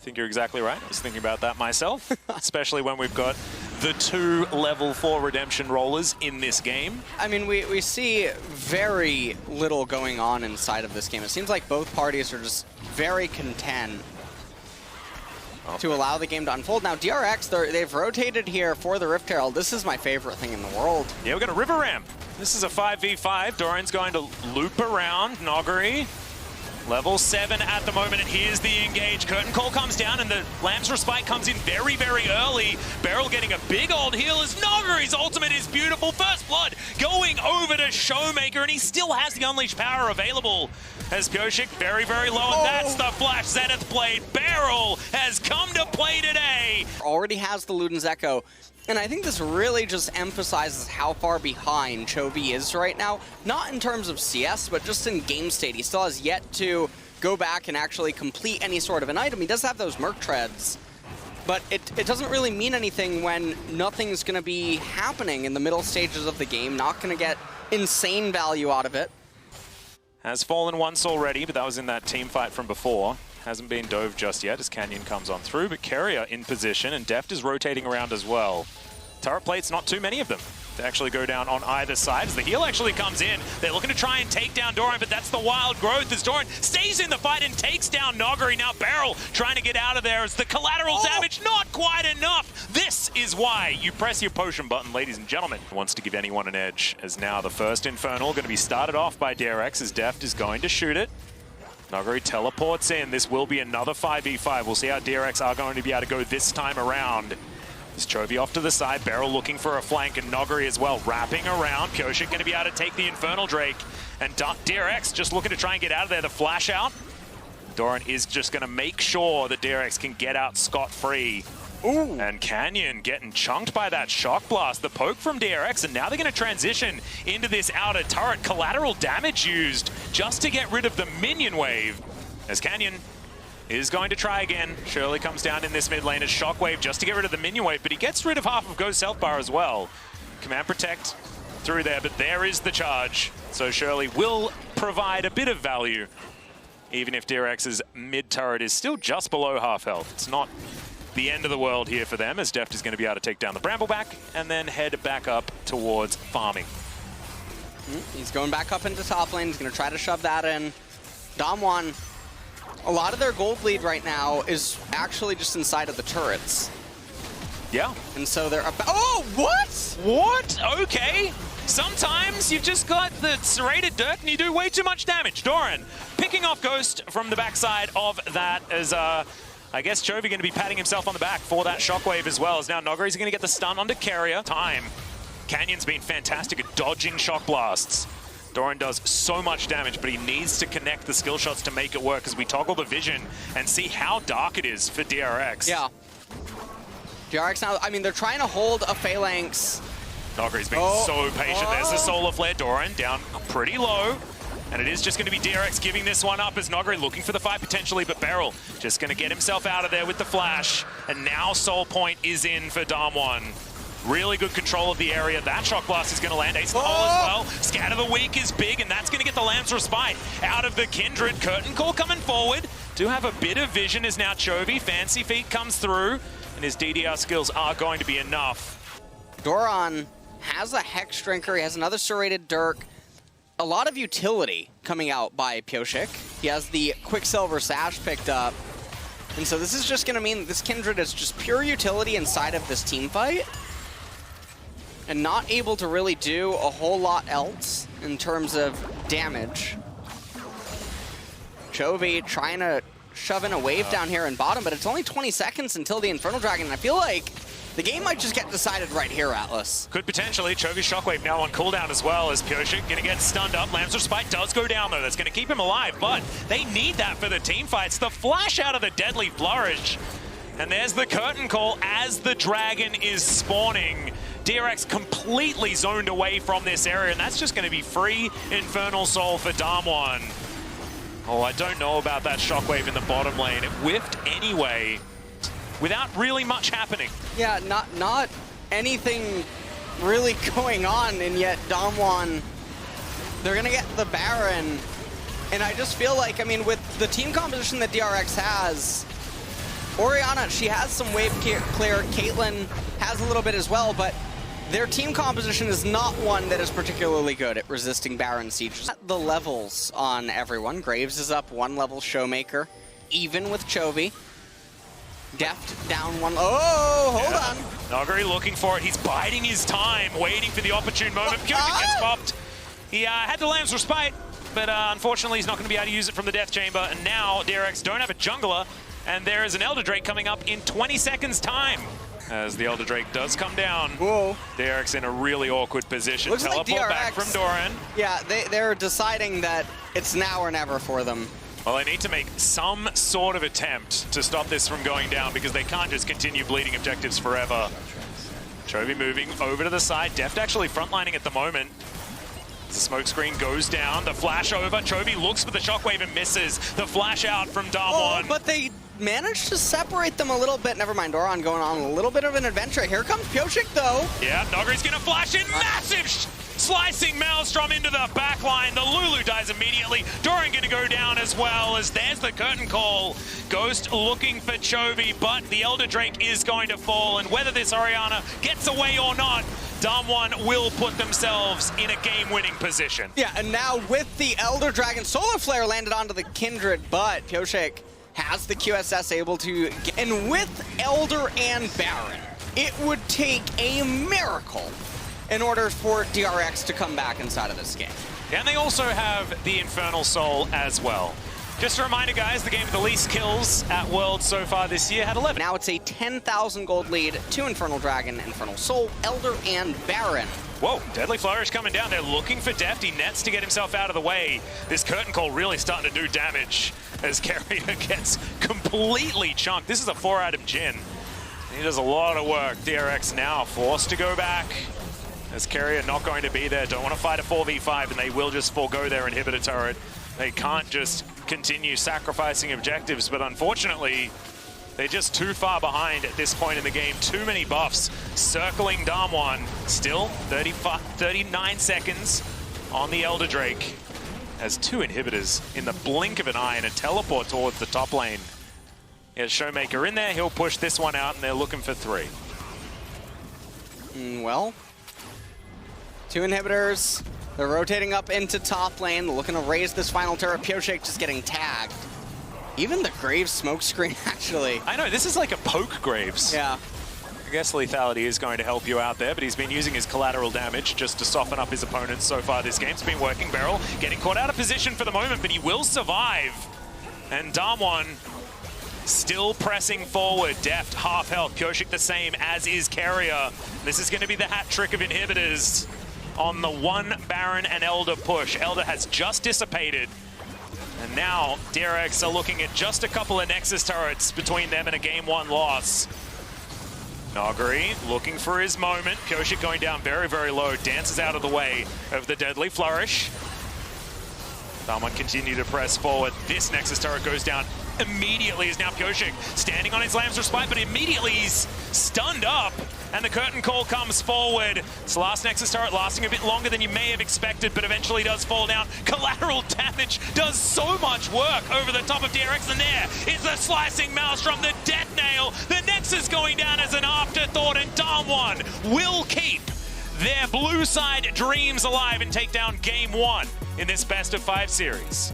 think you're exactly right. I was thinking about that myself, especially when we've got the 2 level 4 redemption rollers in this game. I mean, we see very little going on inside of this game. It seems like both parties are just very content to allow the game to unfold. Now, DRX, they've rotated here for the Rift Herald. This is my favorite thing in the world. Yeah, we're going to River Ramp. This is a 5v5. Doran's going to loop around Noggery. Level 7 at the moment, and here's the engage. Curtain Call comes down, and the Lamb's Respite comes in very, very early. Beryl getting a big old heal as Noggery's ultimate is beautiful. First Blood going over to Showmaker, and he still has the Unleashed Power available. As Pioshik very, very low, and that's the flash Zenith Blade. Beryl has come to play today. Already has the Luden's Echo. And I think this really just emphasizes how far behind Chovy is right now. Not in terms of CS, but just in game state. He still has yet to go back and actually complete any sort of an item. He does have those Merc Treads, but it doesn't really mean anything when nothing's going to be happening in the middle stages of the game. Not going to get insane value out of it. Has fallen once already, but that was in that team fight from before. Hasn't been dove just yet as Canyon comes on through, but Keria in position, and Deft is rotating around as well. Turret plates, not too many of them to actually go down on either side. As the heal actually comes in, they're looking to try and take down Doran, but that's the wild growth as Doran stays in the fight and takes down Noggery. Now Beryl trying to get out of there as the collateral damage not quite enough. This is why you press your potion button, ladies and gentlemen. Wants to give anyone an edge, as now the first Infernal going to be started off by DRX as Deft is going to shoot it. Noggery teleports in. This will be another 5v5. We'll see how DRX are going to be able to go this time around. This Chovy off to the side. Beryl looking for a flank, and Noggery as well wrapping around. Pioshik going to be able to take the Infernal Drake. And DRX just looking to try and get out of there. The flash out. Doran is just going to make sure that DRX can get out scot-free. Ooh. And Canyon getting chunked by that Shock Blast. The poke from DRX, and now they're going to transition into this outer turret. Collateral damage used just to get rid of the minion wave. As Canyon is going to try again. Shirley comes down in this mid lane as Shockwave just to get rid of the minion wave, but he gets rid of half of Ghost Health Bar as well. Command Protect through there, but there is the charge. So Shirley will provide a bit of value, even if DRX's mid turret is still just below half health. It's not the end of the world here for them, as Deft is going to be able to take down the Brambleback and then head back up towards farming. He's going back up into top lane. He's going to try to shove that in. Damwon, a lot of their gold lead right now is actually just inside of the turrets. Yeah. And so they're about— oh, what? What? Okay. Sometimes you've just got the serrated dirt and you do way too much damage. Doran picking off Ghost from the backside of that as I guess Chovy going to be patting himself on the back for that Shockwave as well, as now Noggery's going to get the stun onto Keria. Time. Canyon's been fantastic at dodging Shock Blasts. Doran does so much damage, but he needs to connect the skill shots to make it work as we toggle the vision and see how dark it is for DRX. Yeah. DRX now, I mean, they're trying to hold a Phalanx. Noggery's been so patient. There's the Solar Flare. Doran down pretty low. And it is just going to be DRX giving this one up as Noggery looking for the fight potentially, but Beryl just going to get himself out of there with the flash. And now Soul Point is in for Damwon. Really good control of the area. That Shock Blast is going to land. Ace in the hole as well. Scatter the Weak is big, and that's going to get the Lamb's Respite out of the Kindred. Curtain Call coming forward. Do have a bit of vision as now Chovy. Fancy Feet comes through, and his DDR skills are going to be enough. Doran has a Hex Drinker. He has another Serrated Dirk. A lot of utility coming out by Pioshik. He has the Quicksilver Sash picked up. And so this is just going to mean that this Kindred is just pure utility inside of this team fight. And not able to really do a whole lot else in terms of damage. Chovy trying to shove in a wave down here in bottom, but it's only 20 seconds until the Infernal Dragon. And I feel like the game might just get decided right here, Atlas. Could potentially. Chovy's Shockwave now on cooldown as well as Pioshik going to get stunned up. Lamb's Respite does go down though. That's going to keep him alive, but they need that for the team fights. The flash out of the Deadly Flourish. And there's the Curtain Call as the Dragon is spawning. DRX completely zoned away from this area, and that's just going to be free Infernal Soul for Damwon. Oh, I don't know about that Shockwave in the bottom lane. It whiffed anyway, without really much happening. Yeah, not anything really going on, and yet Damwon, they're going to get the Baron. And I just feel like, I mean, with the team composition that DRX has, Orianna, she has some wave clear. Caitlyn has a little bit as well, but their team composition is not one that is particularly good at resisting Baron sieges. The levels on everyone. Graves is up 1 level, Showmaker, even with Chovy. Deft down 1. Oh, hold on. Nogari looking for it. He's biding his time, waiting for the opportune moment. Kyoshi gets popped. He had the Lamb's Respite, but unfortunately he's not going to be able to use it from the Death Chamber. And now DRX don't have a jungler, and there is an Elder Drake coming up in 20 seconds time. As the Elder Drake does come down. Whoa. DRX in a really awkward position. Looks Teleport like DRX, back from Doran. Yeah, they're deciding that it's now or never for them. Well, they need to make some sort of attempt to stop this from going down because they can't just continue bleeding objectives forever. Chovy moving over to the side. Deft actually frontlining at the moment. As the smoke screen goes down, the flash over. Chovy looks for the shockwave and misses. The flash out from Damwon. Oh, but they managed to separate them a little bit. Never mind, Doran going on a little bit of an adventure. Here comes Piochik, though. Yeah, Nogari's gonna flash in. Massive slicing Maelstrom into the back line. The Lulu dies immediately. Doran gonna go down as well as there's the curtain call. Ghost looking for Chovy, but the Elder Drake is going to fall. And whether this Orianna gets away or not, Damwon will put themselves in a game-winning position. Yeah, and now with the Elder Dragon, Solar Flare landed onto the Kindred, but Piochik has the QSS able to get, and with Elder and Baron, it would take a miracle in order for DRX to come back inside of this game. And they also have the Infernal Soul as well. Just a reminder, guys, the game with the least kills at Worlds so far this year had 11. Now it's a 10,000 gold lead to Infernal Dragon, Infernal Soul, Elder, and Baron. Whoa, Deadly Flourish coming down. They're looking for Deft. He nets to get himself out of the way. This curtain call really starting to do damage as Carrier gets completely chunked. This is a 4-item Jhin. He does a lot of work. DRX now forced to go back. As Carrier not going to be there. Don't want to fight a 4v5, and they will just forego their inhibitor turret. They can't just continue sacrificing objectives, but unfortunately, they're just too far behind at this point in the game. Too many buffs circling Damwon. Still 39 seconds on the Elder Drake. Has 2 inhibitors in the blink of an eye and a teleport towards the top lane. Here's Showmaker in there. He'll push this one out, and they're looking for 3. Well, 2 inhibitors. They're rotating up into top lane. They're looking to raise this final turret. Piochik just getting tagged. Even the Graves smoke screen, actually. I know, this is like a poke Graves. Yeah. I guess lethality is going to help you out there, but he's been using his collateral damage just to soften up his opponents so far this game. It's been working. Beryl getting caught out of position for the moment, but he will survive. And Damwon still pressing forward. Deft, half health. Piochik the same, as is Carrier. This is going to be the hat trick of inhibitors on the 1 Baron and Elder push. Elder has just dissipated. And now DRX are looking at just a couple of Nexus turrets between them and a game 1 loss. Nogari looking for his moment. Piochik going down very, very low. Dances out of the way of the Deadly Flourish. Damwon continue to press forward. This Nexus turret goes down immediately as now Piochik standing on his Lamb's Respite, but immediately he's stunned up. And the curtain call comes forward. It's the last Nexus turret lasting a bit longer than you may have expected, but eventually does fall down. Collateral damage does so much work over the top of DRX, and there is the slicing Maelstrom, the death nail. The Nexus going down as an afterthought, and Damwon will keep their blue side dreams alive and take down game 1 in this best of 5 series.